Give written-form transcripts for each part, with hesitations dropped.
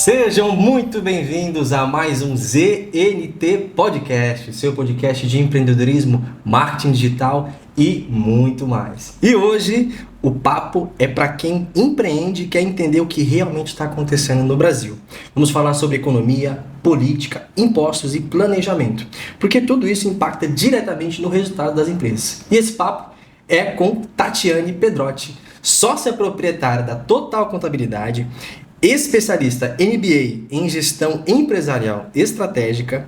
Sejam muito bem-vindos a mais um ZNT Podcast, seu podcast de empreendedorismo, marketing digital e muito mais. E hoje o papo é para quem empreende e quer entender o que realmente está acontecendo no Brasil. Vamos falar sobre economia, política, impostos e planejamento, porque tudo isso impacta diretamente no resultado das empresas. E esse papo é com Tatiane Pedrotti, sócia proprietária da Total Contabilidade, especialista MBA em gestão empresarial estratégica,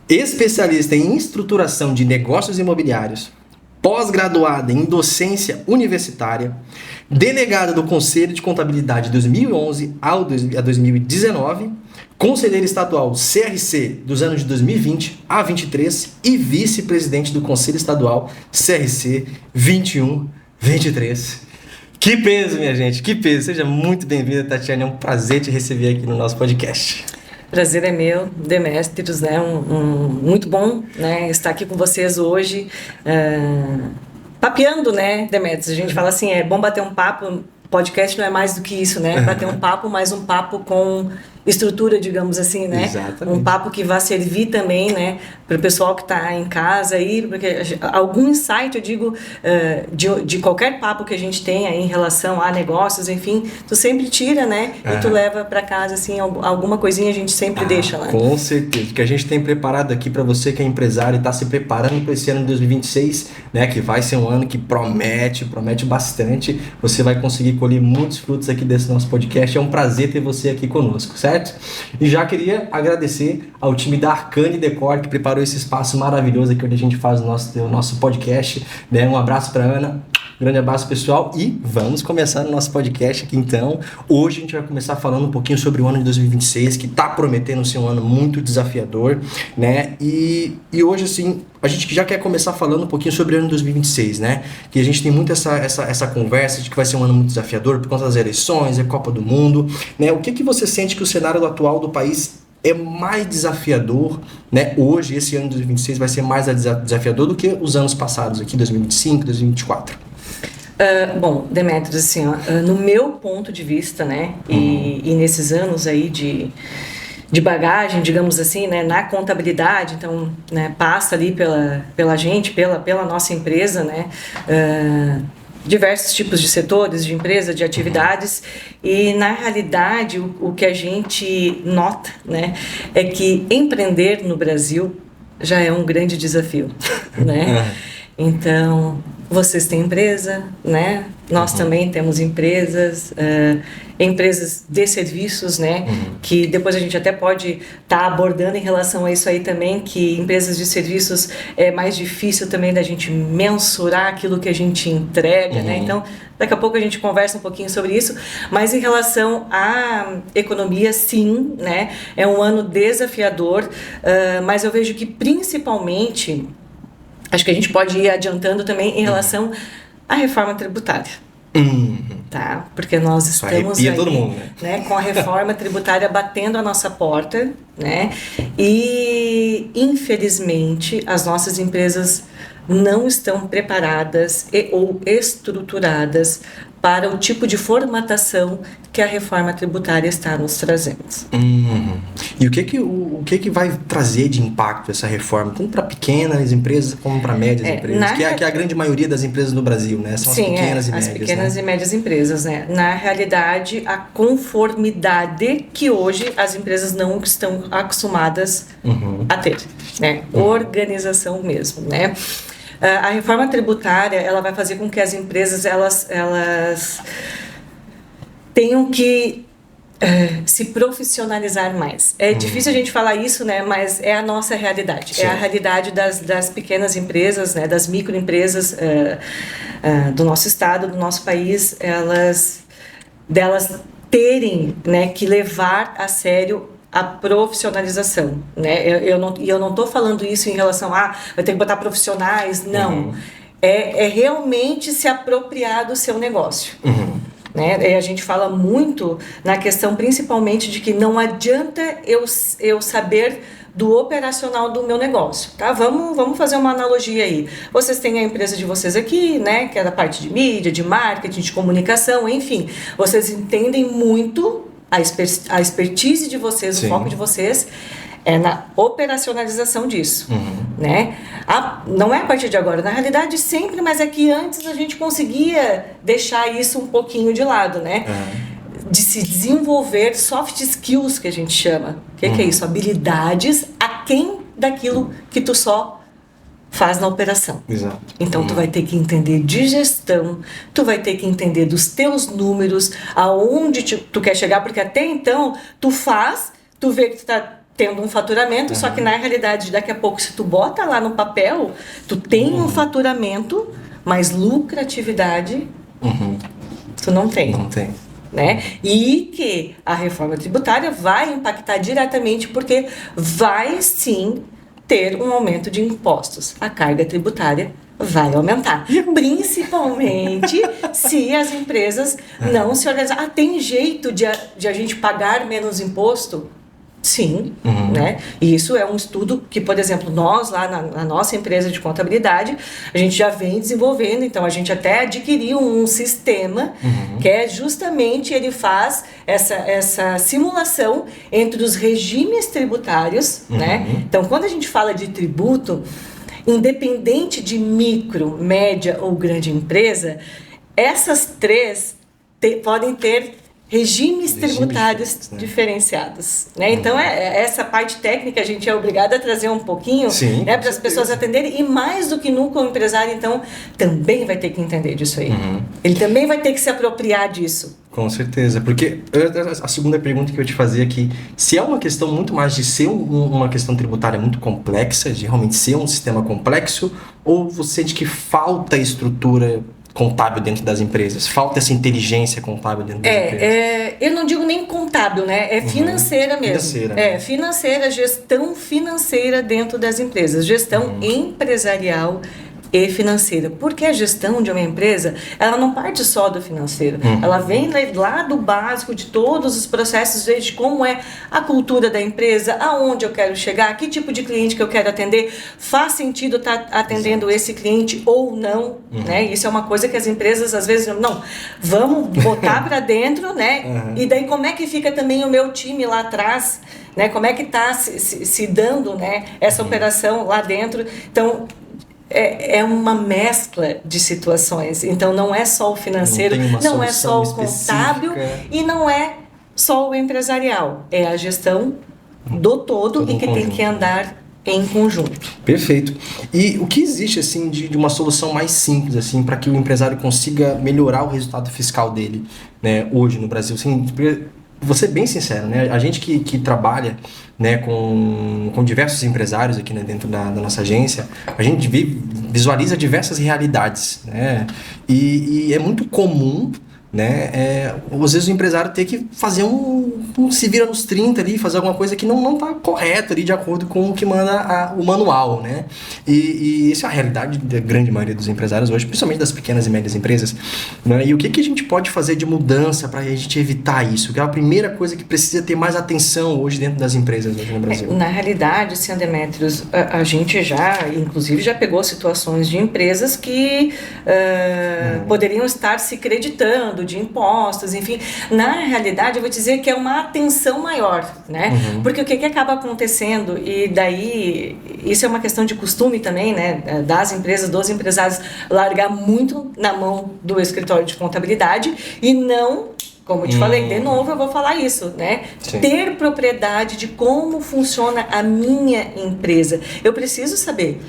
especialista em estruturação de negócios imobiliários, pós-graduada em docência universitária, delegada do Conselho de Contabilidade de 2011 a 2019, conselheira estadual CRC dos anos de 2020 a 23 e vice-presidente do Conselho Estadual CRC 21-23. Que peso, minha gente, que peso. Seja muito bem-vinda, Tatiane. É um prazer te receber aqui no nosso podcast. Prazer é meu, Demétrios, né? Muito bom, né, estar aqui com vocês hoje, papeando, né, Demétrios? A gente fala assim, é bom bater um papo. Podcast não é mais do que isso, né? Bater um papo, mas um papo com estrutura, digamos assim, né? Exatamente. Um papo que vai servir também, né, para o pessoal que está em casa aí, porque algum insight, eu digo, de qualquer papo que a gente tenha em relação a negócios, enfim, tu sempre tira, né? E tu leva para casa, assim, alguma coisinha a gente sempre deixa lá. Com certeza. O que a gente tem preparado aqui para você que é empresário e está se preparando para esse ano de 2026, né? Que vai ser um ano que promete bastante. Você vai conseguir colher muitos frutos aqui desse nosso podcast. É um prazer ter você aqui conosco, certo? E já queria agradecer ao time da Arcane Decor que preparou esse espaço maravilhoso aqui onde a gente faz o nosso podcast, né? Um abraço para Ana, grande abraço pessoal e vamos começar o nosso podcast aqui então. Hoje a gente vai começar falando um pouquinho sobre o ano de 2026, que está prometendo ser um ano muito desafiador, né? E hoje assim, a gente já quer começar falando um pouquinho sobre o ano de 2026, né? Que a gente tem muito essa conversa de que vai ser um ano muito desafiador por conta das eleições, a Copa do Mundo, né? O que você sente que o cenário atual do país é mais desafiador, né? Hoje, esse ano de 2026 vai ser mais desafiador do que os anos passados aqui, 2025, 2024. Bom, Demétrios, assim, ó, no meu ponto de vista, né? E nesses anos aí de bagagem, digamos assim, né, na contabilidade, então, né, passa ali pela gente, pela nossa empresa, né, diversos tipos de setores, de empresa, de atividades, e na realidade o que a gente nota, né, é que empreender no Brasil já é um grande desafio, né? Então, vocês têm empresa, né? Nós também temos empresas, empresas de serviços, né? Que depois a gente até pode estar abordando em relação a isso aí também, que empresas de serviços é mais difícil também da gente mensurar aquilo que a gente entrega, né? Então, daqui a pouco a gente conversa um pouquinho sobre isso, mas em relação à economia, sim, né? É um ano desafiador, mas eu vejo que principalmente, acho que a gente pode ir adiantando também em relação à reforma tributária. Tá? Porque nós estamos aí, todo mundo, né, com a reforma tributária batendo a nossa porta, né? E infelizmente as nossas empresas não estão preparadas ou estruturadas para o tipo de formatação que a reforma tributária está nos trazendo. E o que vai trazer de impacto essa reforma, tanto para pequenas empresas como para médias empresas, que é a grande maioria das empresas no Brasil, né? São as pequenas e médias. As pequenas, né? E médias empresas, né? Na realidade, a conformidade que hoje as empresas não estão acostumadas a ter, né? Organização mesmo, né? A reforma tributária, ela vai fazer com que as empresas elas tenham que se profissionalizar mais. É difícil a gente falar isso, né? Mas é a nossa realidade. Sim. É a realidade das pequenas empresas, né? Das microempresas do nosso estado, do nosso país, delas terem, né, que levar a sério a profissionalização, né? Eu não estou falando isso em relação a vai ter que botar profissionais, não. É realmente se apropriar do seu negócio. Né? E a gente fala muito na questão principalmente de que não adianta eu saber do operacional do meu negócio, tá? Vamos fazer uma analogia aí. Vocês têm a empresa de vocês aqui, né? Que é da parte de mídia, de marketing, de comunicação, enfim. Vocês entendem muito A expertise de vocês, Sim. o foco de vocês é na operacionalização disso, né? Não é a partir de agora, na realidade sempre, mas é que antes a gente conseguia deixar isso um pouquinho de lado, né? De se desenvolver soft skills, que a gente chama. O que é isso? Habilidades aquém daquilo que tu só faz na operação. Exato. Então, tu vai ter que entender de gestão, tu vai ter que entender dos teus números, aonde tu quer chegar, porque até então, tu vê que tu tá tendo um faturamento, só que na realidade, daqui a pouco, se tu bota lá no papel, tu tem um faturamento, mas lucratividade, tu não tem. Não tem. Né? E que a reforma tributária vai impactar diretamente, porque vai sim ter um aumento de impostos. A carga tributária vai aumentar. Principalmente se as empresas não se organizarem. Tem jeito de a gente pagar menos imposto? Sim, né? E isso é um estudo que, por exemplo, nós lá na nossa empresa de contabilidade, a gente já vem desenvolvendo, então a gente até adquiriu um sistema que é justamente, ele faz essa simulação entre os regimes tributários, né? Então, quando a gente fala de tributo, independente de micro, média ou grande empresa, essas três podem ter regimes tributários diferenciados, né? Então, essa parte técnica a gente é obrigado a trazer um pouquinho, né, para as pessoas atenderem, e mais do que nunca o empresário, então, também vai ter que entender disso aí. Ele também vai ter que se apropriar disso. Com certeza, porque a segunda pergunta que eu te fazia aqui, se é uma questão muito mais de ser uma questão tributária muito complexa, de realmente ser um sistema complexo, ou você sente que falta estrutura contábil dentro das empresas? Falta essa inteligência contábil dentro das empresas? Eu não digo nem contábil, né? É financeira mesmo. Financeira. Financeira, gestão financeira dentro das empresas. Gestão empresarial e financeira. Porque a gestão de uma empresa, ela não parte só do financeiro. Ela vem lá do básico de todos os processos, desde como é a cultura da empresa, aonde eu quero chegar, que tipo de cliente que eu quero atender, faz sentido estar atendendo esse cliente ou não, né? Isso é uma coisa que as empresas às vezes não, vamos botar para dentro, né? E daí como é que fica também o meu time lá atrás, né? Como é que está se dando, né, essa operação lá dentro? Então, é uma mescla de situações. Então, não é só o financeiro, não é só o contábil e não é só o empresarial. É a gestão do todo e que tem que andar em conjunto. Perfeito. E o que existe assim de uma solução mais simples assim para que o empresário consiga melhorar o resultado fiscal dele, né, hoje no Brasil? Assim, vou ser bem sincero, né? A gente que trabalha, né, com diversos empresários aqui, né, dentro da nossa agência, a gente visualiza diversas realidades, né? E é muito comum, né, às vezes o empresário ter que fazer um se vira nos 30 ali, fazer alguma coisa que não está correto ali de acordo com o que manda o manual, né? E isso é a realidade da grande maioria dos empresários hoje, principalmente das pequenas e médias empresas, né? E o que a gente pode fazer de mudança para a gente evitar isso? Que é a primeira coisa que precisa ter mais atenção hoje dentro das empresas hoje no Brasil. Na realidade, Sr. Demetrios, a gente inclusive já pegou situações de empresas que poderiam estar se creditando de impostos, enfim. Na realidade, eu vou dizer que é uma atenção maior, né? Porque o que acaba acontecendo, e daí isso é uma questão de costume também, né? Das empresas, dos empresários, largar muito na mão do escritório de contabilidade e não, como eu te falei, de novo eu vou falar isso, né? Sim. Ter propriedade de como funciona a minha empresa. Eu preciso saber.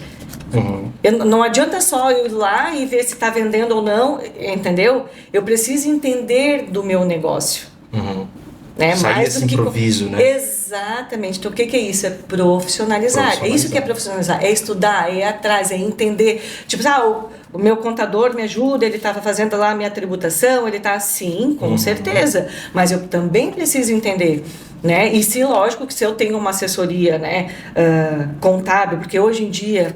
Não adianta só eu ir lá e ver se está vendendo ou não, entendeu? Eu preciso entender do meu negócio. Né? Sair Mais desse do que improviso, né? Exatamente. Então, o que é isso? É profissionalizar. É isso que é profissionalizar. É estudar, é ir atrás, é entender. Tipo, o meu contador me ajuda, ele estava fazendo lá a minha tributação, ele está assim, com certeza. Mas eu também preciso entender. Né? E se, lógico, que se eu tenho uma assessoria, né, contábil, porque hoje em dia...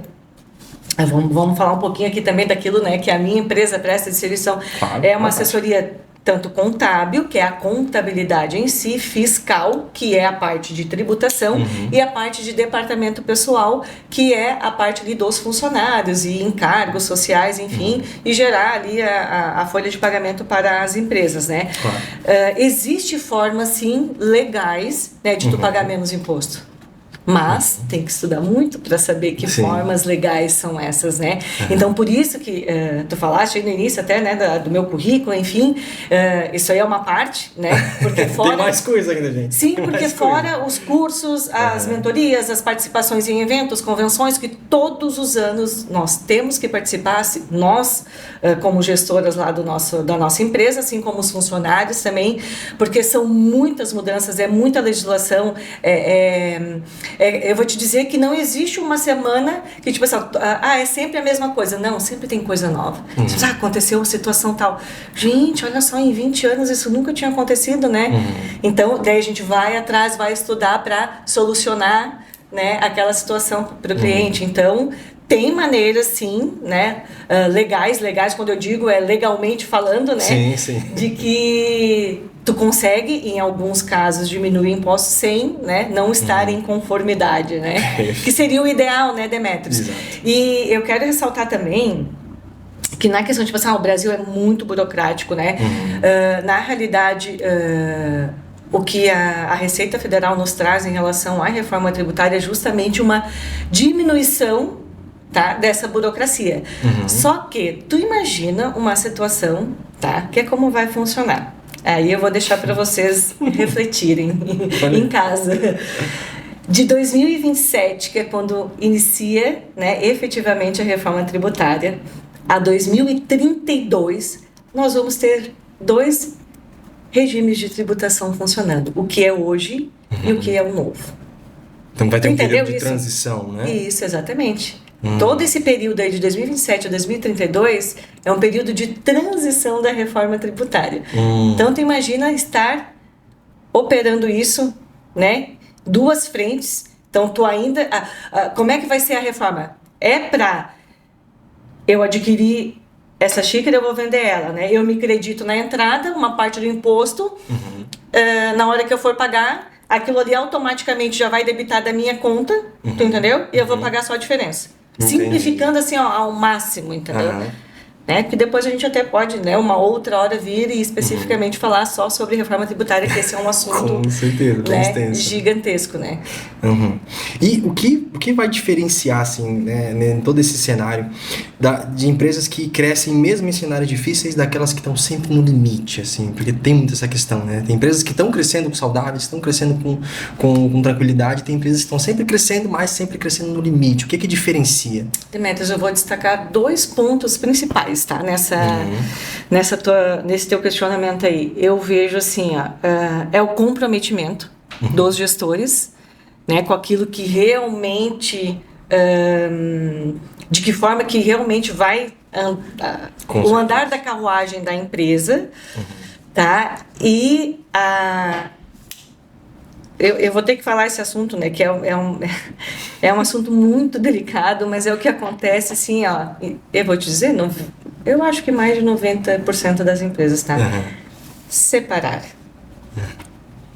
Vamos falar um pouquinho aqui também daquilo, né, que a minha empresa presta de serviço. Claro, é uma assessoria tanto contábil, que é a contabilidade em si, fiscal, que é a parte de tributação, e a parte de departamento pessoal, que é a parte ali dos funcionários e encargos sociais, enfim, e gerar ali a folha de pagamento para as empresas, né? Claro. Existe formas, sim, legais, né, de tu pagar menos imposto. Mas tem que estudar muito para saber que formas legais são essas, né? Então, por isso que tu falaste aí no início até, né, do meu currículo, enfim, isso aí é uma parte, né? Porque fora... Tem mais coisa ainda, gente. Sim, porque fora os cursos, as mentorias, as participações em eventos, convenções, que todos os anos nós temos que participar, nós, como gestoras lá da nossa empresa, assim como os funcionários também, porque são muitas mudanças, é muita legislação, eu vou te dizer que não existe uma semana que, tipo assim, é sempre a mesma coisa. Não, sempre tem coisa nova. Aconteceu uma situação tal. Gente, olha só, em 20 anos isso nunca tinha acontecido, né? Então, daí a gente vai atrás, vai estudar para solucionar, né, aquela situação para o cliente. Então, tem maneiras, sim, né, legais, quando eu digo é legalmente falando, né? Sim. De que tu consegue, em alguns casos, diminuir impostos sem, né, não estar em conformidade, né? Que seria o ideal, né, Demetrios? Exato. E eu quero ressaltar também que na questão de tipo, o Brasil é muito burocrático, né? Na realidade, o que a Receita Federal nos traz em relação à reforma tributária é justamente uma diminuição, tá, dessa burocracia. Só que tu imagina uma situação, tá, que é como vai funcionar. Aí eu vou deixar para vocês refletirem em casa. De 2027, que é quando inicia, né, efetivamente a reforma tributária, a 2032, nós vamos ter 2 regimes de tributação funcionando. O que é hoje e o que é o novo. Então vai ter um período de isso? transição, né? Isso, exatamente. Todo esse período aí de 2027 a 2032 é um período de transição da reforma tributária. Então, tu imagina estar operando isso, né? 2 frentes. Então, tu ainda... como é que vai ser a reforma? É para eu adquirir essa xícara, eu vou vender ela, né? Eu me credito na entrada, uma parte do imposto. Na hora que eu for pagar, aquilo ali automaticamente já vai debitar da minha conta, tu entendeu? E eu vou pagar só a diferença. Entendi. Simplificando assim, ó, ao máximo, entendeu? Né? Que depois a gente até pode, né, uma outra hora vir e especificamente falar só sobre reforma tributária, que esse é um assunto com certeza, né, gigantesco, né? E o que vai diferenciar, assim, né, em todo esse cenário de empresas que crescem mesmo em cenários difíceis daquelas que estão sempre no limite, assim, porque tem muito essa questão, né? Tem empresas que estão crescendo saudáveis, estão crescendo com tranquilidade, tem empresas que estão sempre crescendo, mas sempre crescendo no limite. O que diferencia? Demetrios, eu vou destacar 2 pontos principais, tá? Nesse teu questionamento aí. Eu vejo assim, ó, é o comprometimento dos gestores, né, com aquilo que realmente, de que forma que realmente vai o andar da carruagem da empresa, tá? E eu vou ter que falar esse assunto, né, que é um assunto muito delicado, mas é o que acontece, assim, ó, eu vou te dizer, eu acho que mais de 90% das empresas, tá? Separar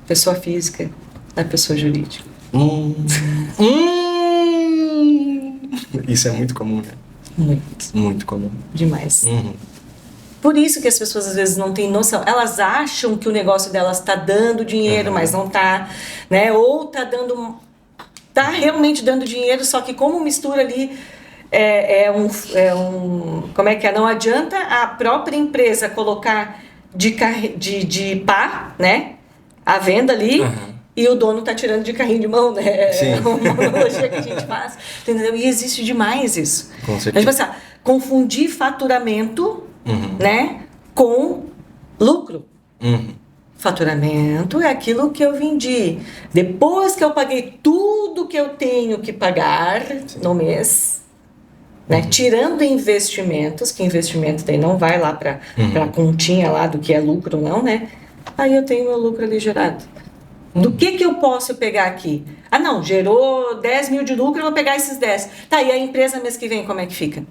pessoa física da pessoa jurídica. Isso é muito comum, né? Muito comum. Demais. Por isso que as pessoas às vezes não têm noção. Elas acham que o negócio delas está dando dinheiro, mas não está, né? Ou tá realmente dando dinheiro, só que como mistura ali como é que é? Não adianta a própria empresa colocar de pá, né? A venda ali. E o dono tá tirando de carrinho de mão, né? Sim. É uma analogia que a gente faz, entendeu? E existe demais isso. Com certeza. Mas, tipo assim, confundir faturamento, né, com lucro. Faturamento é aquilo que eu vendi. Depois que eu paguei tudo que eu tenho que pagar no mês, né, tirando investimentos, que investimento daí não vai lá para a continha lá do que é lucro, não, né? Aí eu tenho meu lucro ali gerado. Do que eu posso pegar aqui? Não, gerou 10 mil de lucro, eu vou pegar esses 10. Tá, e a empresa mês que vem, como é que fica?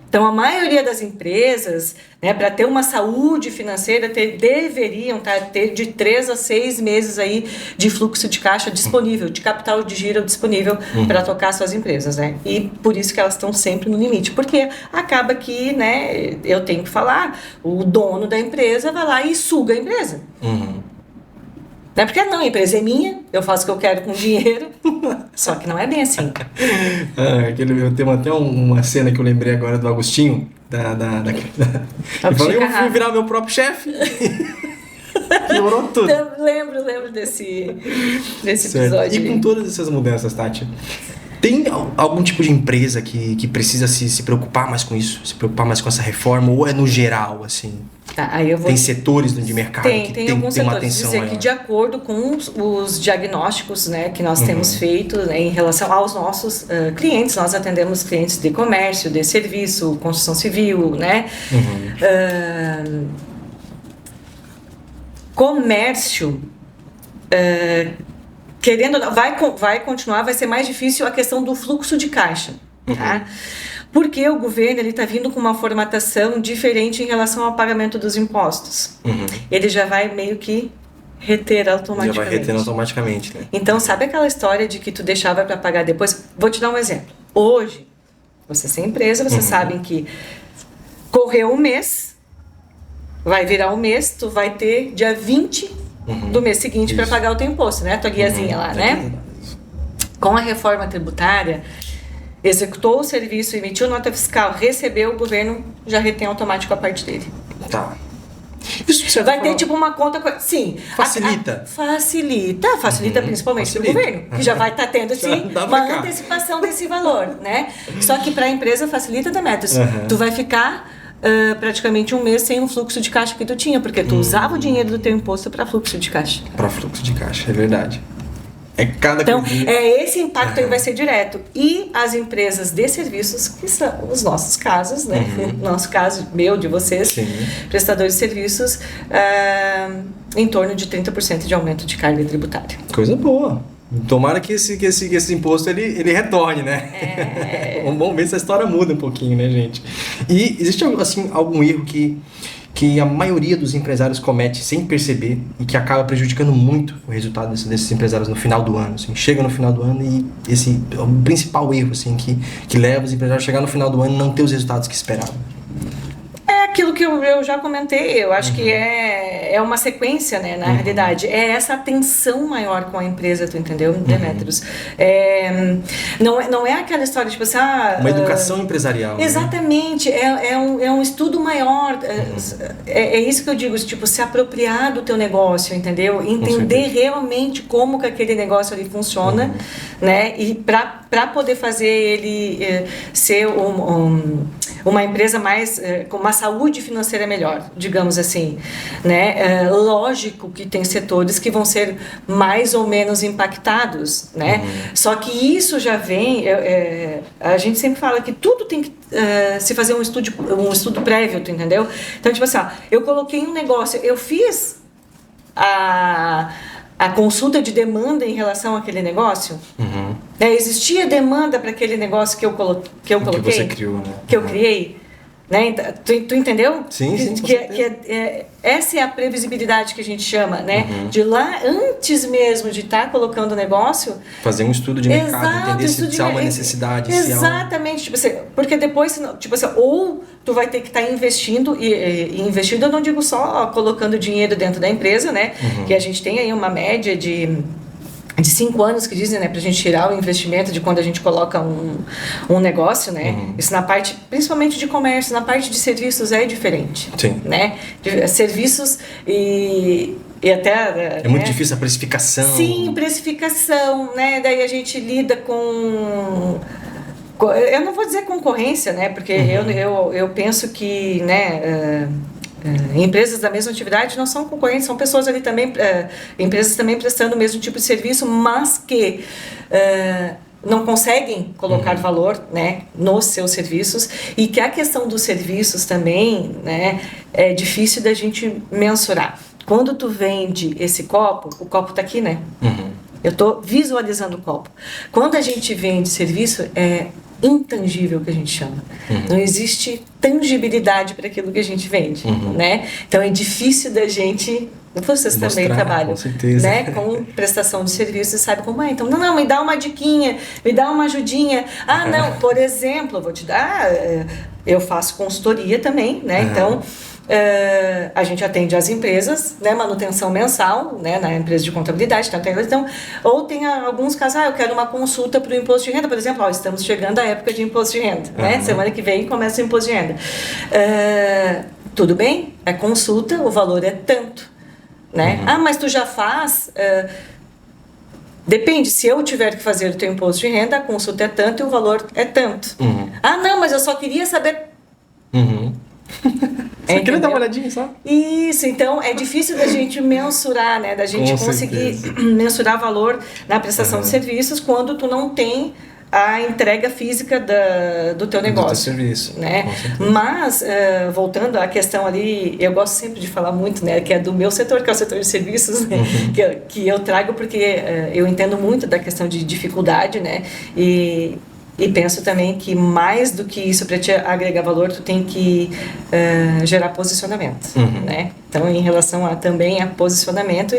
Então, a maioria das empresas, né, para ter uma saúde financeira, deveriam ter de 3 a 6 meses aí de fluxo de caixa disponível, de capital de giro disponível para tocar suas empresas, né? E por isso que elas estão sempre no limite, porque acaba que, né, eu tenho que falar, o dono da empresa vai lá e suga a empresa. Não é porque não, a empresa é minha, eu faço o que eu quero com dinheiro, só que não é bem assim. Eu tenho até uma cena que eu lembrei agora do Agostinho, ele falou, eu fui virar meu próprio chefe. Piorou tudo. Eu lembro desse episódio. E com todas essas mudanças, Tati, tem algum tipo de empresa que precisa se preocupar mais com isso? Se preocupar mais com essa reforma? Ou é no geral, assim? Tá, aí eu vou... Tem setores de mercado que tem alguns uma setores. atenção Dizer maior? que de acordo com os diagnósticos, né, que nós temos feito, né, em relação aos nossos clientes, nós atendemos clientes de comércio, de serviço, construção civil, né? Comércio, querendo ou não, vai continuar, vai ser mais difícil a questão do fluxo de caixa, tá? Porque o governo está vindo com uma formatação diferente em relação ao pagamento dos impostos. Ele já vai meio que reter automaticamente. Já vai retendo automaticamente, né? Então, sabe aquela história de que tu deixava para pagar depois? Vou te dar um exemplo. Hoje, vocês têm empresa, vocês sabem que correu um mês, vai virar um mês, tu vai ter dia 20 do mês seguinte para pagar o teu imposto, né? A tua guiazinha lá, né? Com a reforma tributária, executou o serviço, emitiu nota fiscal, recebeu, o governo já retém automático a parte dele. Tá. Isso vai ter tipo uma conta... Sim. Facilita. Facilita principalmente para o governo, que já vai estar tendo sim uma antecipação desse valor, né? Só que para a empresa facilita, Demetrios. Tu vai ficar praticamente um mês sem um fluxo de caixa que tu tinha, porque tu usava o dinheiro do teu imposto para fluxo de caixa. Para fluxo de caixa, é verdade. Então, esse impacto aí vai ser direto. E as empresas de serviços, que são os nossos casos, né? Nosso caso, meu, de vocês, prestadores de serviços, em torno de 30% de aumento de carga tributária. Coisa boa. Tomara que esse imposto ele retorne, né? Vamos ver se a história muda um pouquinho, né, gente? E existe assim, algum erro que a maioria dos empresários comete sem perceber e que acaba prejudicando muito o resultado desses empresários no final do ano, assim, chega no final do ano e esse é o principal erro, assim, que leva os empresários a chegar no final do ano e não ter os resultados que esperavam? É aquilo que eu já comentei, eu acho que é uma sequência, né, na realidade. É essa atenção maior com a empresa, tu entendeu, Demetrios? Não é aquela história, tipo assim... uma educação empresarial. Exatamente, né? É um estudo maior, é isso que eu digo, tipo, se apropriar do teu negócio, entendeu? Entender realmente como que aquele negócio ali funciona, né? E para poder fazer ele ser uma empresa mais com uma saúde financeira melhor, digamos assim, né? Lógico que tem setores que vão ser mais ou menos impactados, né? Só que isso já vem, a gente sempre fala que tudo tem que se fazer um estudo prévio, tu entendeu? Então, tipo assim, eu coloquei um negócio, eu fiz a consulta de demanda em relação àquele negócio. Existia demanda para aquele negócio que eu coloquei? Que você criou, né? Que eu criei? Né? Tu entendeu? Sim, essa é a previsibilidade que a gente chama, né? De lá, antes mesmo de estar colocando o negócio... fazer um estudo de mercado, entender se há uma necessidade. Exatamente. Tipo assim, porque depois, tipo assim, ou tu vai ter que estar investindo, e investindo eu não digo só colocando dinheiro dentro da empresa, né? Que a gente tem aí uma média de 5 anos que dizem, né, pra gente tirar o investimento de quando a gente coloca um negócio, né? Isso na parte, principalmente de comércio, na parte de serviços é diferente. Sim. Né? Serviços e até... É muito difícil a precificação. Sim, precificação, né? Daí a gente lida com... Eu não vou dizer concorrência, né? Porque eu penso que, né... empresas da mesma atividade não são concorrentes, são pessoas ali também, empresas também prestando o mesmo tipo de serviço, mas que não conseguem colocar valor, né, nos seus serviços, e que a questão dos serviços também, né, é difícil da gente mensurar. Quando tu vende esse copo, o copo está aqui, né? Eu estou visualizando o copo. Quando a gente vende serviço, intangível que a gente chama. Não existe tangibilidade para aquilo que a gente vende, né? Então é difícil da gente... Vocês também trabalham, com certeza, né, com prestação de serviços e sabe como é. Então, não, me dá uma diquinha, me dá uma ajudinha. Ah, não, por exemplo, eu vou te dar... Eu faço consultoria também, né? Então, a gente atende as empresas, né, manutenção mensal, né, na empresa de contabilidade. Então, ou tem alguns casos, eu quero uma consulta para o imposto de renda, por exemplo, estamos chegando à época de imposto de renda, né? Semana que vem começa o imposto de renda. Tudo bem, é consulta, o valor é tanto. Né? Mas tu já faz... Depende, se eu tiver que fazer o teu imposto de renda, a consulta é tanto e o valor é tanto. Não, mas eu só queria saber... Só queria dar uma olhadinha, só? Isso, então é difícil da gente mensurar, né? Da gente conseguir mensurar valor na prestação de serviços quando tu não tem a entrega física do teu negócio. Do teu serviço, né? Mas, voltando à questão ali, eu gosto sempre de falar muito, né, que é do meu setor, que é o setor de serviços, né, que eu trago porque eu entendo muito da questão de dificuldade, né, e penso também que mais do que isso, para te agregar valor, tu tem que gerar posicionamento, né? Então, em relação também a posicionamento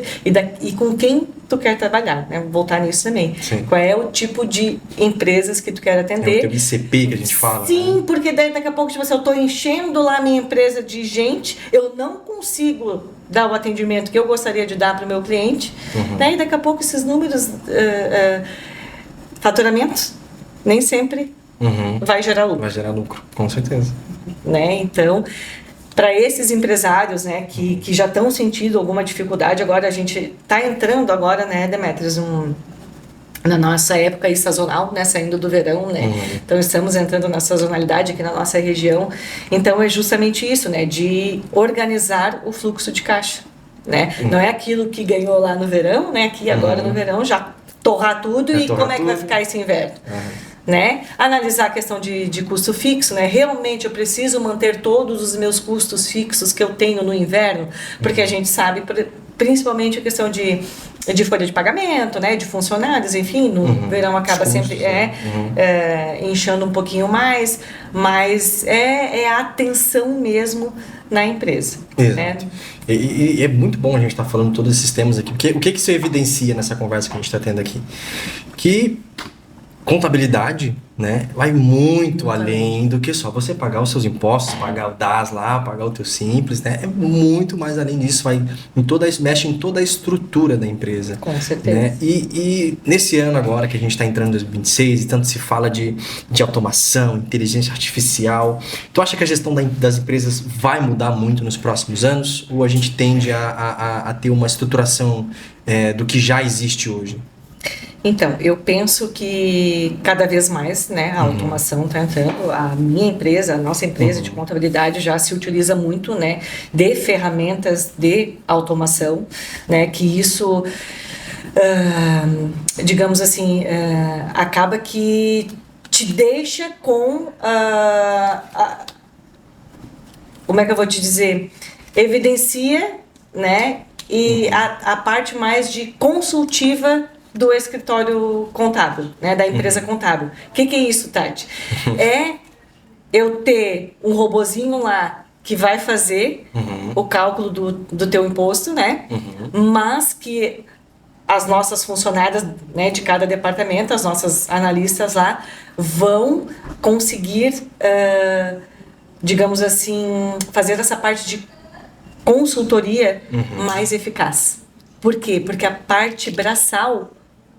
e com quem tu quer trabalhar, né? Vou voltar nisso também. Sim. Qual é o tipo de empresas que tu quer atender? É o ICP que a gente fala. Sim, né? porque daí daqui a pouco, tipo assim, eu tô enchendo lá a minha empresa de gente, eu não consigo dar o atendimento que eu gostaria de dar para o meu cliente, daí daqui a pouco esses números, faturamentos, nem sempre vai gerar lucro. Vai gerar lucro, com certeza. Né? Então, para esses empresários, né, que já estão sentindo alguma dificuldade, agora a gente está entrando agora, né, Demetrios, na nossa época aí sazonal, né, saindo do verão, né, então estamos entrando na sazonalidade aqui na nossa região, então é justamente isso, né, de organizar o fluxo de caixa, né, não é aquilo que ganhou lá no verão, né, aqui agora no verão já torrar tudo e como é que vai ficar esse inverno. Né? Analisar a questão de custo fixo, né? Realmente eu preciso manter todos os meus custos fixos que eu tenho no inverno, porque a gente sabe, principalmente a questão de folha de pagamento, né? De funcionários, enfim, no verão acaba sempre inchando um pouquinho mais, mas é a atenção mesmo na empresa. Exato. Né? E é muito bom a gente estar falando todos esses temas aqui, porque o que isso evidencia nessa conversa que a gente está tendo aqui? Que contabilidade, né, vai muito além do que só você pagar os seus impostos, pagar o DAS lá, pagar o teu Simples, né? É muito mais além disso, mexe em toda a estrutura da empresa. Com certeza. Né? E nesse ano agora que a gente está entrando em 2026 e tanto se fala de automação, inteligência artificial, tu acha que a gestão das empresas vai mudar muito nos próximos anos? Ou a gente tende a ter uma estruturação do que já existe hoje? Então, eu penso que cada vez mais, né, a automação está entrando. A minha empresa, a nossa empresa de contabilidade já se utiliza muito, né, de ferramentas de automação, né, que isso, digamos assim, acaba que te deixa com, como é que eu vou te dizer, evidencia, né, e a parte mais de consultiva do escritório contábil, né, da empresa contábil. O que é isso, Tati? É eu ter um robozinho lá que vai fazer o cálculo do teu imposto, né, mas que as nossas funcionárias, né, de cada departamento, as nossas analistas lá, vão conseguir, digamos assim, fazer essa parte de consultoria mais eficaz. Por quê? Porque a parte braçal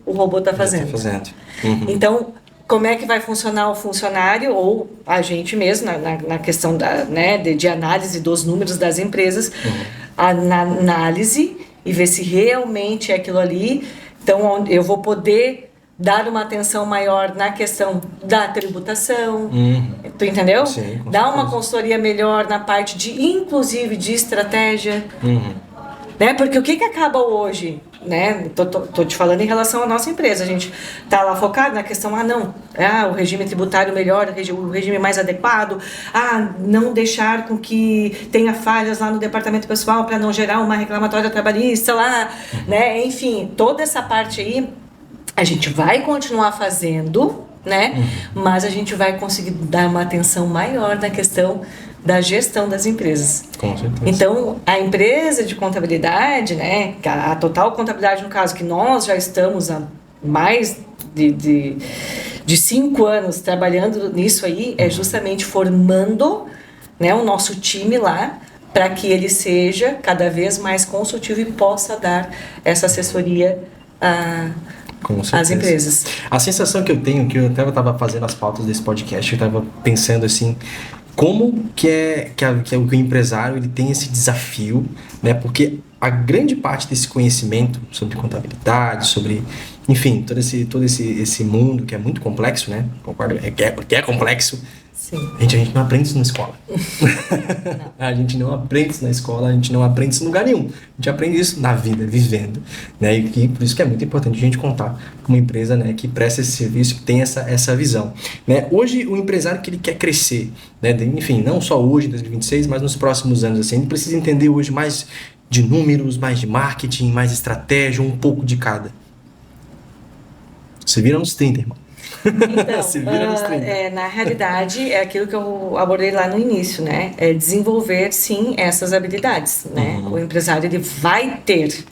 o robô está fazendo. Então, como é que vai funcionar o funcionário ou a gente mesmo, na questão de análise dos números das empresas, na análise e ver se realmente é aquilo ali. Então, eu vou poder dar uma atenção maior na questão da tributação, tu entendeu? Sim, dar uma consultoria melhor na parte inclusive de estratégia. Né? Porque o que acaba hoje, né? Tô te falando em relação à nossa empresa, a gente tá lá focado na questão, o regime tributário melhor, o regime mais adequado, não deixar com que tenha falhas lá no departamento pessoal para não gerar uma reclamatória trabalhista lá, né? Enfim, toda essa parte aí a gente vai continuar fazendo, né? Mas a gente vai conseguir dar uma atenção maior na questão da gestão das empresas. Com certeza. Então, a empresa de contabilidade, né, a Total Contabilidade, no caso, que nós já estamos há mais de 5 anos trabalhando nisso aí, é justamente formando, né, o nosso time lá, para que ele seja cada vez mais consultivo e possa dar essa assessoria às empresas. A sensação que eu tenho, que eu até estava fazendo as pautas desse podcast, eu estava pensando assim, como que o empresário ele tem esse desafio, né? Porque a grande parte desse conhecimento sobre contabilidade, sobre, enfim, todo esse mundo que é muito complexo, né? Concordo, que é complexo. Sim. A gente não aprende isso na escola. A gente não aprende isso na escola, a gente não aprende isso em lugar nenhum. A gente aprende isso na vida, vivendo. Né? E por isso que é muito importante a gente contar com uma empresa, né, que presta esse serviço, que tem essa visão. Né? Hoje, o empresário que ele quer crescer, né, enfim, não só hoje, em 2026, mas nos próximos anos, assim, ele precisa entender hoje mais de números, mais de marketing, mais estratégia, um pouco de cada. Você vira nos 30, irmão. Então, Se vira nos 30. na realidade, é aquilo que eu abordei lá no início, né? É desenvolver, sim, essas habilidades, né? O empresário, ele vai ter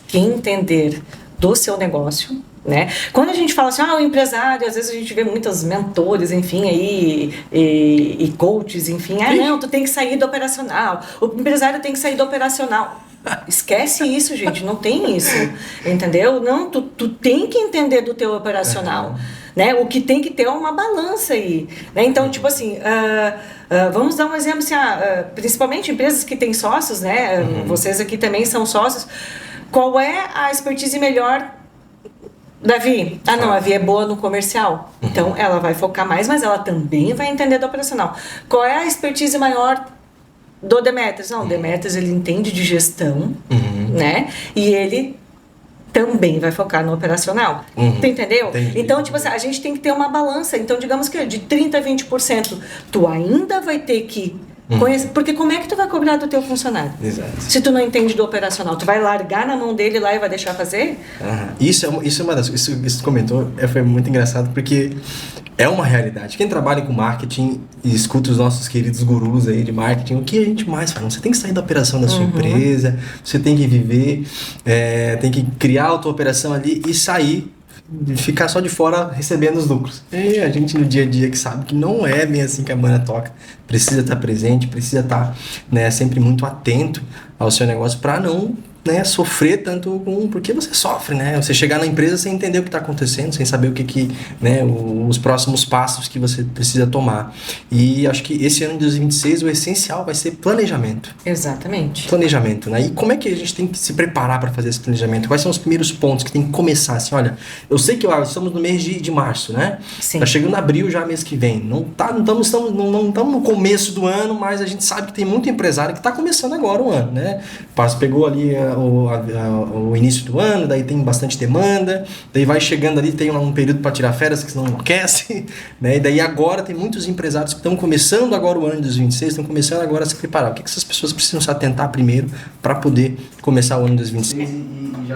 que entender do seu negócio, né? Quando a gente fala assim, o empresário, às vezes a gente vê muitos mentores, enfim, aí, e coaches, enfim, não, tu tem que sair do operacional, o empresário tem que sair do operacional. Esquece isso, gente, não tem isso, entendeu? Não, tu tem que entender do teu operacional, né? O que tem que ter é uma balança aí, né? Então, tipo assim, vamos dar um exemplo, assim, principalmente empresas que têm sócios, né? Vocês aqui também são sócios. Qual é a expertise melhor da Vi? A Vi é boa no comercial, então ela vai focar mais, mas ela também vai entender do operacional. Qual é a expertise maior do Demetrios? Não, o Demetrios, ele entende de gestão, né? E ele também vai focar no operacional. Tu entendeu? Entendi. Então, tipo assim, a gente tem que ter uma balança. Então, digamos que de 30% a 20%, tu ainda vai ter que conhecer. Porque como é que tu vai cobrar do teu funcionário? Exato. Se tu não entende do operacional, tu vai largar na mão dele lá e vai deixar fazer? Isso é uma das coisas. Isso que tu comentou foi muito engraçado, porque é uma realidade. Quem trabalha com marketing e escuta os nossos queridos gurus aí de marketing, o que a gente mais fala? Você tem que sair da operação da sua empresa, você tem que viver, tem que criar a tua operação ali e sair, ficar só de fora recebendo os lucros. E a gente no dia a dia que sabe que não é bem assim que a banda toca. Precisa estar presente, precisa estar, né, sempre muito atento ao seu negócio para não, né, sofrer tanto porque você sofre, né? Você chegar na empresa sem entender o que está acontecendo, sem saber né, os próximos passos que você precisa tomar. E acho que esse ano de 2026 o essencial vai ser planejamento. Exatamente. Planejamento, né? E como é que a gente tem que se preparar para fazer esse planejamento? Quais são os primeiros pontos que tem que começar? Assim, olha, eu sei que estamos no mês de março, né? Sim. Tá chegando abril já mês que vem. Não estamos no começo do ano, mas a gente sabe que tem muito empresário que está começando agora o ano, né? Pegou ali o início do ano, daí tem bastante demanda, daí vai chegando ali, tem um período para tirar férias que senão enlouquece, né? E daí agora tem muitos empresários que estão começando agora o ano de 2026, estão começando agora a se preparar. O que essas pessoas precisam se atentar primeiro para poder começar o ano de 2026 e já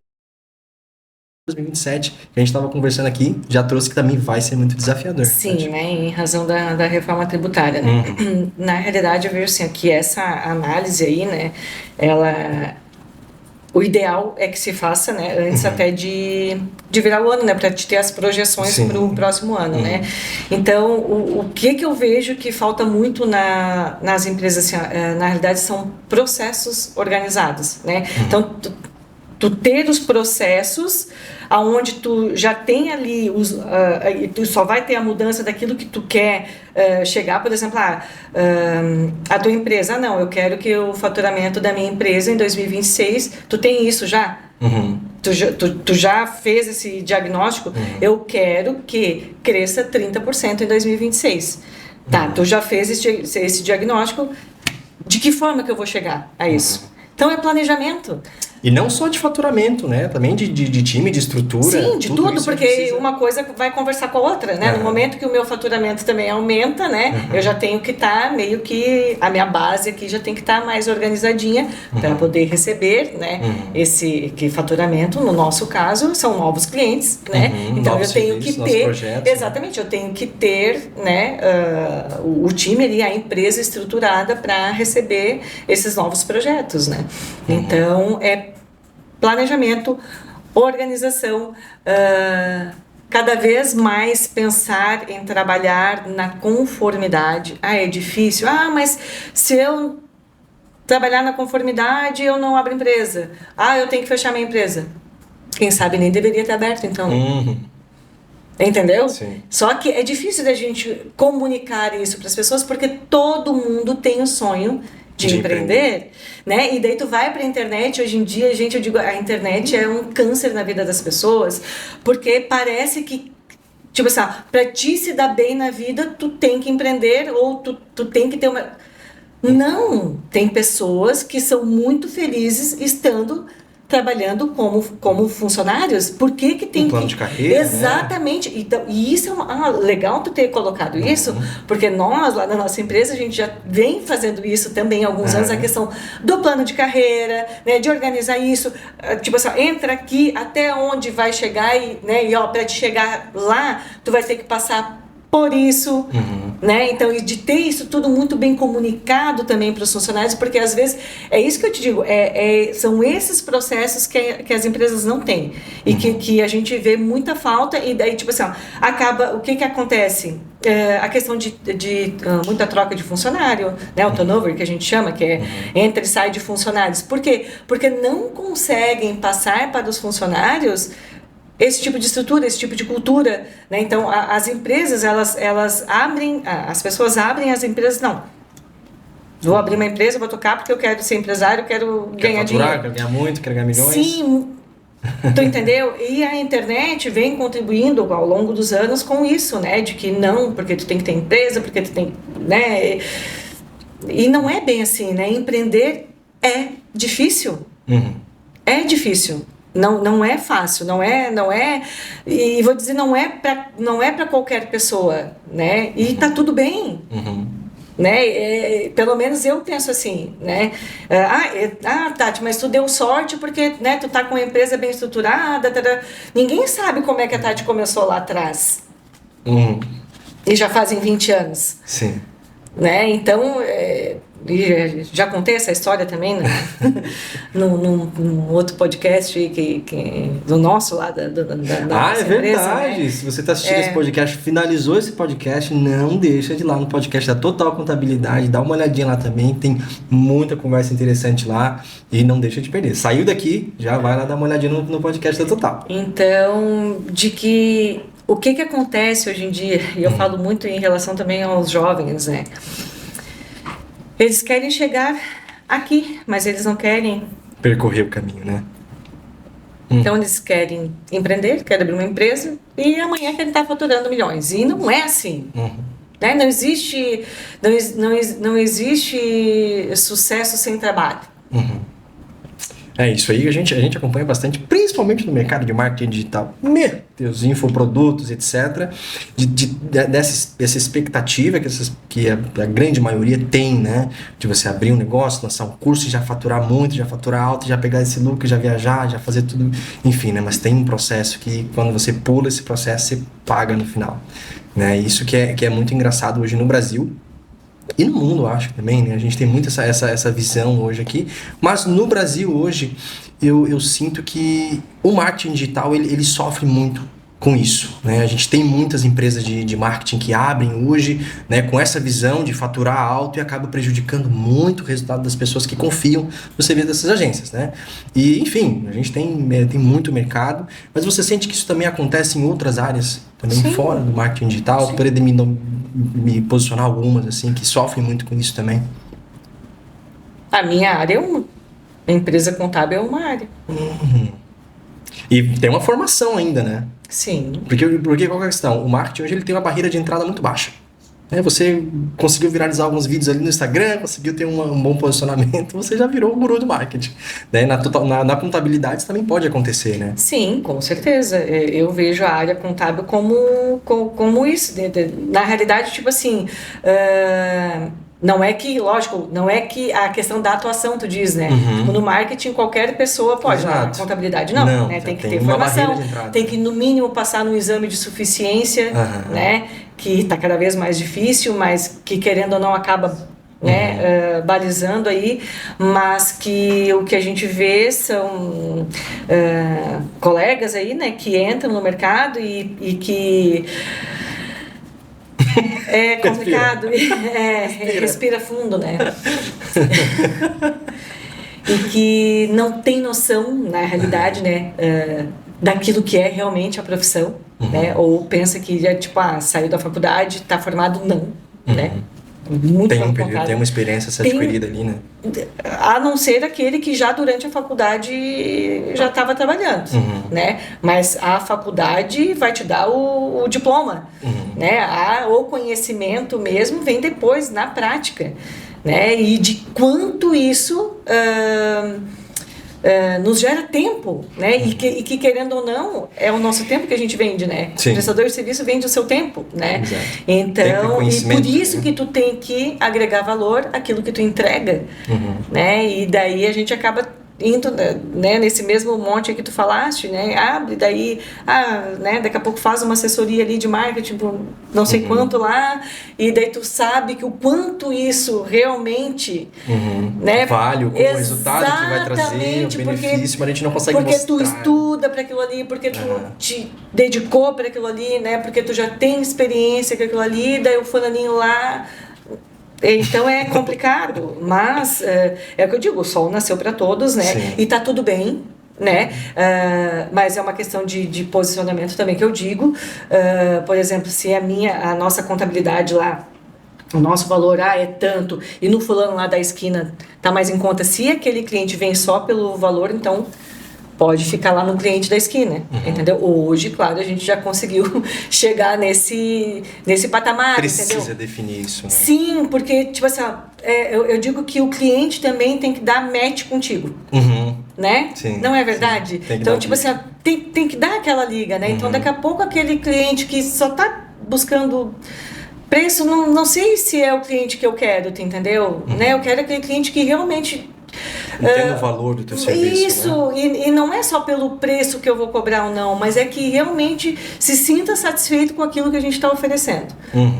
2027, que a gente estava conversando aqui, já trouxe que também vai ser muito desafiador. Sim, né, em razão da reforma tributária. Né? Na realidade, eu vejo assim, que essa análise aí, né, o ideal é que se faça, né, antes até de virar o ano, né, para te ter as projeções para o próximo ano, né. Então, o que eu vejo que falta muito nas empresas, assim, na realidade, são processos organizados, né. Então, tu ter os processos aonde tu já tem ali tu só vai ter a mudança daquilo que tu quer chegar, por exemplo, a tua empresa, não, eu quero que o faturamento da minha empresa em 2026, tu tem isso já? Tu já fez esse diagnóstico? Eu quero que cresça 30% em 2026. Tá, tu já fez esse diagnóstico, de que forma que eu vou chegar a isso? Então é planejamento. E não só de faturamento, né? Também de time, de estrutura. Sim, de tudo, porque uma coisa vai conversar com a outra, né? No momento que o meu faturamento também aumenta, né? Eu já tenho que estar meio que... A minha base aqui já tem que estar mais organizadinha para poder receber, né? Esse faturamento, no nosso caso, são novos clientes, né? Então eu tenho que ter... Projetos, exatamente, eu tenho que ter, né? O time ali, a empresa estruturada para receber esses novos projetos, né? Então, planejamento, organização, cada vez mais pensar em trabalhar na conformidade. É difícil. Mas se eu trabalhar na conformidade, eu não abro empresa. Eu tenho que fechar minha empresa. Quem sabe nem deveria ter aberto, então. Entendeu? Sim. Só que é difícil da gente comunicar isso para as pessoas, porque todo mundo tem o sonho de empreender, né? E daí tu vai pra internet, hoje em dia, eu digo, a internet é um câncer na vida das pessoas, porque parece que, tipo assim, pra ti se dar bem na vida, tu tem que empreender, ou tu tem que ter uma... Não! Tem pessoas que são muito felizes estando trabalhando como funcionários. Por que tem plano de carreira, exatamente, né? Então, e isso é legal tu ter colocado isso, porque nós lá na nossa empresa a gente já vem fazendo isso também há alguns anos, a questão do plano de carreira, né, de organizar isso, tipo assim, entra aqui até onde vai chegar e para te chegar lá tu vai ter que passar por isso, né? Então, e de ter isso tudo muito bem comunicado também para os funcionários, porque às vezes, é isso que eu te digo, são esses processos que as empresas não têm, e que a gente vê muita falta, e daí, tipo assim, acaba, o que acontece? A questão de muita troca de funcionário, né? O turnover, que a gente chama, que é entra e sai de funcionários. Por quê? Porque não conseguem passar para os funcionários esse tipo de estrutura, esse tipo de cultura, né? Então, as empresas, elas abrem, as pessoas abrem as empresas, não. Vou abrir uma empresa, vou tocar porque eu quero ser empresário, eu quero ganhar dinheiro. Quero ganhar muito, quero ganhar milhões. Sim, tu entendeu? E a internet vem contribuindo ao longo dos anos com isso, né? De que não, porque tu tem que ter empresa, porque tu tem, né? E não é bem assim, né? Empreender é difícil. É difícil. Não é fácil, não é, e vou dizer, não é para qualquer pessoa, né? E tá tudo bem, né? Pelo menos eu penso assim, né? Tati, mas tu deu sorte porque, né, tu tá com uma empresa bem estruturada, ninguém sabe como é que a Tati começou lá atrás. E já fazem 20 anos. Sim. Né? Então, já contei essa história também, né? num outro podcast do nosso lá da nossa é verdade, empresa, né? Se você está assistindo esse podcast, finalizou esse podcast, não deixa de ir lá no podcast da Total Contabilidade, dá uma olhadinha lá também, tem muita conversa interessante lá e não deixa de perder. Saiu daqui, já vai lá dar uma olhadinha no podcast da Total. Então, o que acontece hoje em dia, e eu falo muito em relação também aos jovens, né? Eles querem chegar aqui, mas eles não querem percorrer o caminho, né? Então eles querem empreender, querem abrir uma empresa e amanhã querem estar faturando milhões. E não é assim. Né? Não existe sucesso sem trabalho. É isso aí, a gente acompanha bastante, principalmente no mercado de marketing digital. Meu Deus, infoprodutos, etc. Dessa expectativa que a grande maioria tem, né? De você abrir um negócio, lançar um curso e já faturar muito, já faturar alto, já pegar esse lucro, já viajar, já fazer tudo. Enfim, né? Mas tem um processo que quando você pula esse processo, você paga no final. Né? Isso que é muito engraçado hoje no Brasil. E no mundo, eu acho, também, né? A gente tem muito essa visão hoje aqui. Mas no Brasil, hoje, eu sinto que o marketing digital, ele sofre muito com isso, né? A gente tem muitas empresas de marketing que abrem hoje, né, com essa visão de faturar alto e acaba prejudicando muito o resultado das pessoas que confiam no serviço dessas agências, né? E, enfim, a gente tem muito mercado, mas você sente que isso também acontece em outras áreas, também Sim. fora do marketing digital? Poderia me posicionar algumas, assim, que sofrem muito com isso também? A minha área é uma. A empresa contábil é uma área. E tem uma formação ainda, né? Sim. Porque qual é a questão? O marketing hoje ele tem uma barreira de entrada muito baixa. Você conseguiu viralizar alguns vídeos ali no Instagram, conseguiu ter um bom posicionamento, você já virou o guru do marketing. Né? Na contabilidade isso também pode acontecer, né? Sim, com certeza. Eu vejo a área contábil como isso. Na realidade, tipo assim, não é que, lógico, não é que a questão da atuação, tu diz, né? Tipo, no marketing qualquer pessoa pode, na contabilidade não, né? Tem que ter formação, tem que no mínimo passar no exame de suficiência, né? Que está cada vez mais difícil, mas que querendo ou não acaba, né, balizando aí, mas que o que a gente vê são colegas aí, né, que entram no mercado e que é complicado, respira fundo, né? E que não tem noção, na realidade, né, daquilo que é realmente a profissão, né? Ou pensa que já, tipo, saiu da faculdade, está formado, não, né? Muito tem um período, tem uma experiência a ser adquirida ali, né? A não ser aquele que já durante a faculdade já estava trabalhando, né? Mas a faculdade vai te dar o diploma, né? O conhecimento mesmo vem depois, na prática, né? E de quanto isso nos gera tempo, né? E que querendo ou não é o nosso tempo que a gente vende, né? Sim. O prestador de serviço vende o seu tempo, né? Exato. Então, e por isso que tu tem que agregar valor àquilo que tu entrega, né? E daí a gente acaba indo, né, nesse mesmo monte que tu falaste, né, abre daí, né, daqui a pouco faz uma assessoria ali de marketing por não sei quanto lá, e daí tu sabe que o quanto isso realmente, né, vale o resultado que vai trazer, o benefício, mas a gente não consegue mostrar. Porque tu estuda para aquilo ali, porque tu te dedicou para aquilo ali, né, porque tu já tem experiência com aquilo ali, daí o fulaninho lá. Então é complicado, mas é o que eu digo, o sol nasceu para todos, né? Sim. E tá tudo bem, né? Mas é uma questão de posicionamento também que eu digo. Por exemplo, se a nossa contabilidade lá, o nosso valor é tanto, e no fulano lá da esquina tá mais em conta, se aquele cliente vem só pelo valor, então pode ficar lá no cliente da esquina, entendeu? Hoje, claro, a gente já conseguiu chegar nesse patamar, Precisa entendeu? definir isso, né? Sim, porque, tipo assim, eu digo que o cliente também tem que dar match contigo, né? Sim, não é verdade? Então, tipo assim, tem que dar aquela liga, né? Então, daqui a pouco, aquele cliente que só tá buscando preço, não sei se é o cliente que eu quero, tu entendeu? Né? Eu quero aquele cliente que realmente entenda o valor do teu serviço. Isso, né? e não é só pelo preço que eu vou cobrar ou não, mas é que realmente se sinta satisfeito com aquilo que a gente está oferecendo,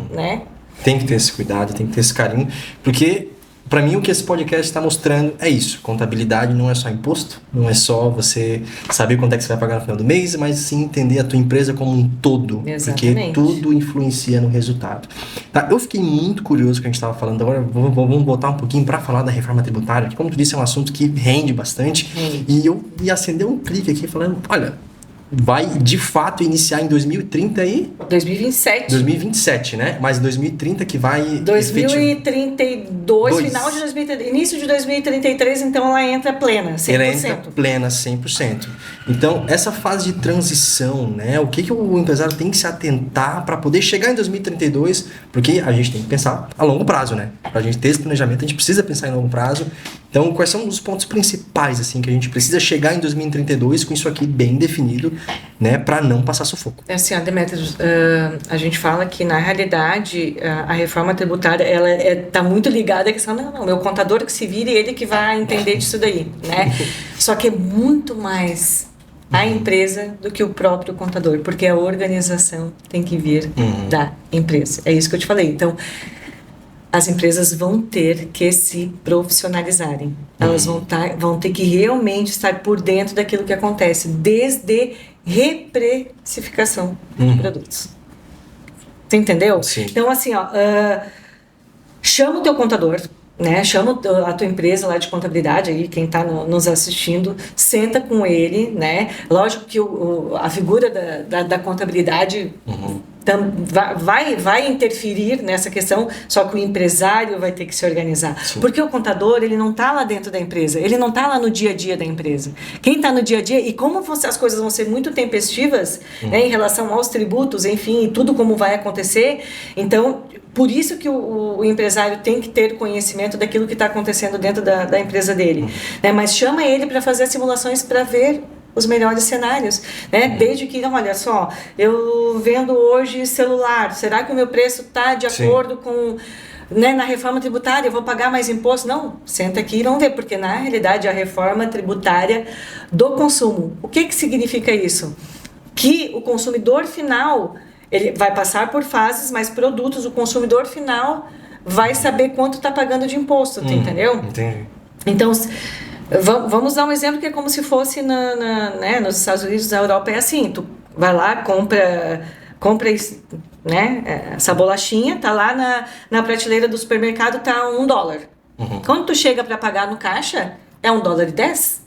né? Tem que ter esse cuidado, tem que ter esse carinho, porque para mim o que esse podcast está mostrando é isso. Contabilidade não é só imposto, não é só você saber quanto é que você vai pagar no final do mês, mas sim entender a tua empresa como um todo. Exatamente. Porque tudo influencia no resultado. Tá? Eu fiquei muito curioso com o que a gente estava falando agora, vamos voltar um pouquinho para falar da reforma tributária, que como tu disse é um assunto que rende bastante, e eu ia acender um clique aqui falando, olha, vai de fato iniciar em 2030 e... 2027. 2027, né? Mas 2030 que vai... 2032, final de 2030, início de 2033, então ela entra plena, 100%. Ela entra plena, 100%. Então, essa fase de transição, né? O que o empresário tem que se atentar para poder chegar em 2032? Porque a gente tem que pensar a longo prazo, né? Para a gente ter esse planejamento, a gente precisa pensar em longo prazo. Então, quais são os pontos principais, assim, que a gente precisa chegar em 2032 com isso aqui bem definido, né, para não passar sufoco? Assim, Demetrios, a gente fala que, na realidade, a reforma tributária, ela tá muito ligada à questão, não, meu contador que se vire, ele que vai entender disso daí, né? Só que é muito mais a empresa do que o próprio contador, porque a organização tem que vir da empresa. É isso que eu te falei. Então, as empresas vão ter que se profissionalizarem. Elas vão ter que realmente estar por dentro daquilo que acontece, desde reprecificação de produtos. Você entendeu? Sim. Então, assim, chama o teu contador, né? Chama a tua empresa lá de contabilidade, aí, quem está nos assistindo, senta com ele, né? Lógico que a figura da contabilidade vai interferir nessa questão, só que o empresário vai ter que se organizar. Sim. Porque o contador, ele não está lá dentro da empresa, ele não está lá no dia a dia da empresa. Quem está no dia a dia, e como as coisas vão ser muito tempestivas, né, em relação aos tributos, enfim, e tudo como vai acontecer, então, por isso que o empresário tem que ter conhecimento daquilo que está acontecendo dentro da empresa dele. Né, mas chama ele para fazer as simulações para ver os melhores cenários, né? Desde que, não, olha só, eu vendo hoje celular, será que o meu preço está de acordo com, né, na reforma tributária, eu vou pagar mais imposto? Não, senta aqui e vamos ver, porque na realidade a reforma tributária do consumo, o que significa isso? Que o consumidor final, ele vai passar por fases, mas produtos, o consumidor final vai saber quanto está pagando de imposto, entendeu? Entendi. Então, vamos dar um exemplo que é como se fosse né, nos Estados Unidos, na Europa é assim, tu vai lá, compra né, essa bolachinha, tá lá na prateleira do supermercado, tá $1. Quando tu chega para pagar no caixa, é $1,10.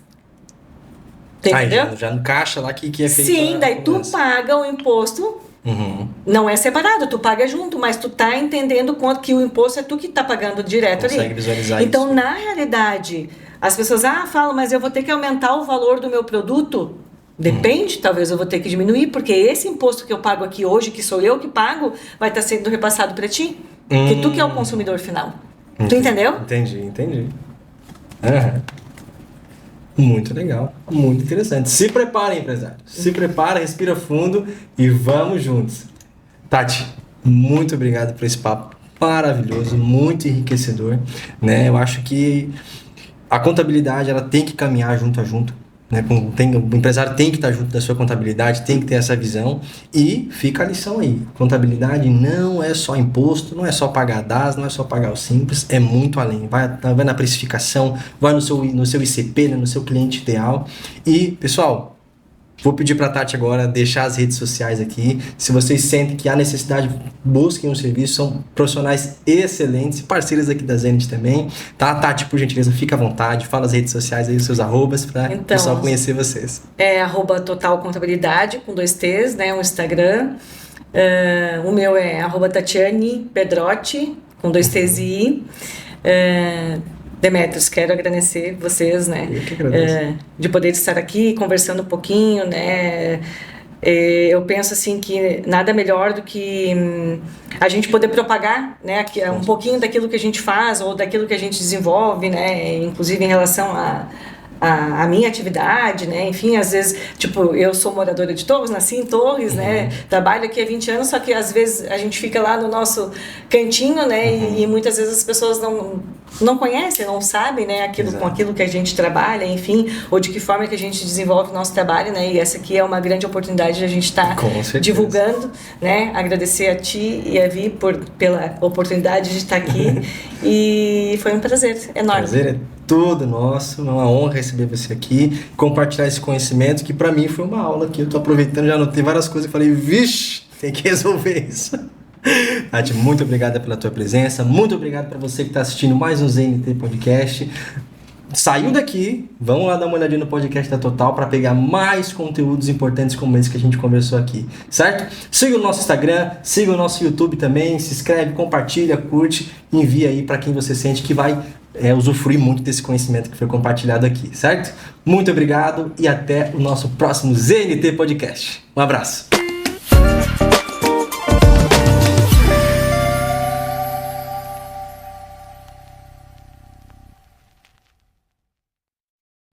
Entendeu? Já no caixa lá que é feito. Sim, daí tu paga o imposto. Não é separado, tu paga junto, mas tu tá entendendo quanto que o imposto é tu que tá pagando direto ali. Consegue visualizar então, isso. Na realidade, as pessoas falam, mas eu vou ter que aumentar o valor do meu produto. Depende, talvez eu vou ter que diminuir, porque esse imposto que eu pago aqui hoje, que sou eu que pago, vai estar sendo repassado para ti. Porque tu que é o consumidor final. Tu entendeu? Entendi. Muito legal, muito interessante. Se prepara, empresário. Se prepara, respira fundo e vamos juntos. Tati, muito obrigado por esse papo maravilhoso, muito enriquecedor, né? Eu acho que a contabilidade, ela tem que caminhar junto a junto, né? O empresário tem que estar junto da sua contabilidade, tem que ter essa visão, e fica a lição aí. Contabilidade não é só imposto, não é só pagar DAS, não é só pagar o Simples, é muito além. Vai na precificação, vai no seu ICP, né? No seu cliente ideal. E, pessoal, vou pedir para a Tati agora deixar as redes sociais aqui. Se vocês sentem que há necessidade, busquem um serviço. São profissionais excelentes, parceiros aqui da Zenith também. Tá, Tati, por gentileza, fica à vontade. Fala as redes sociais aí, os seus arrobas, para o pessoal conhecer vocês. É @totalcontabilidade, com 2 T's, né? O Instagram. O meu é @Tatiane Pedrotti, com 2 T's e I. Demetrios, quero agradecer vocês, né? Eu que agradeço. De poder estar aqui conversando um pouquinho, né? Eu penso assim que nada melhor do que a gente poder propagar, né, um pouquinho daquilo que a gente faz ou daquilo que a gente desenvolve, né? Inclusive em relação a minha atividade, né? Enfim, às vezes, tipo, eu sou moradora de Torres, nasci em Torres, né? Trabalho aqui há 20 anos, só que às vezes a gente fica lá no nosso cantinho, né? E muitas vezes as pessoas não conhecem, não sabem, né? Com aquilo que a gente trabalha, enfim, ou de que forma que a gente desenvolve o nosso trabalho, né? E essa aqui é uma grande oportunidade de a gente estar divulgando, né? Agradecer a ti e a Vi pela oportunidade de estar aqui. E foi um prazer enorme. Prazer é todo nosso, é uma honra receber você aqui, compartilhar esse conhecimento, que para mim foi uma aula que eu tô aproveitando, já anotei várias coisas e falei, vixe, tem que resolver isso. Tati, muito obrigada pela tua presença, muito obrigado para você que está assistindo mais um ZNT Podcast. Saiu daqui, vamos lá dar uma olhadinha no podcast da Total para pegar mais conteúdos importantes como esse que a gente conversou aqui, certo? Siga o nosso Instagram, siga o nosso YouTube também, se inscreve, compartilha, curte, envia aí para quem você sente que vai usufruir muito desse conhecimento que foi compartilhado aqui, certo? Muito obrigado e até o nosso próximo ZNT Podcast. Um abraço!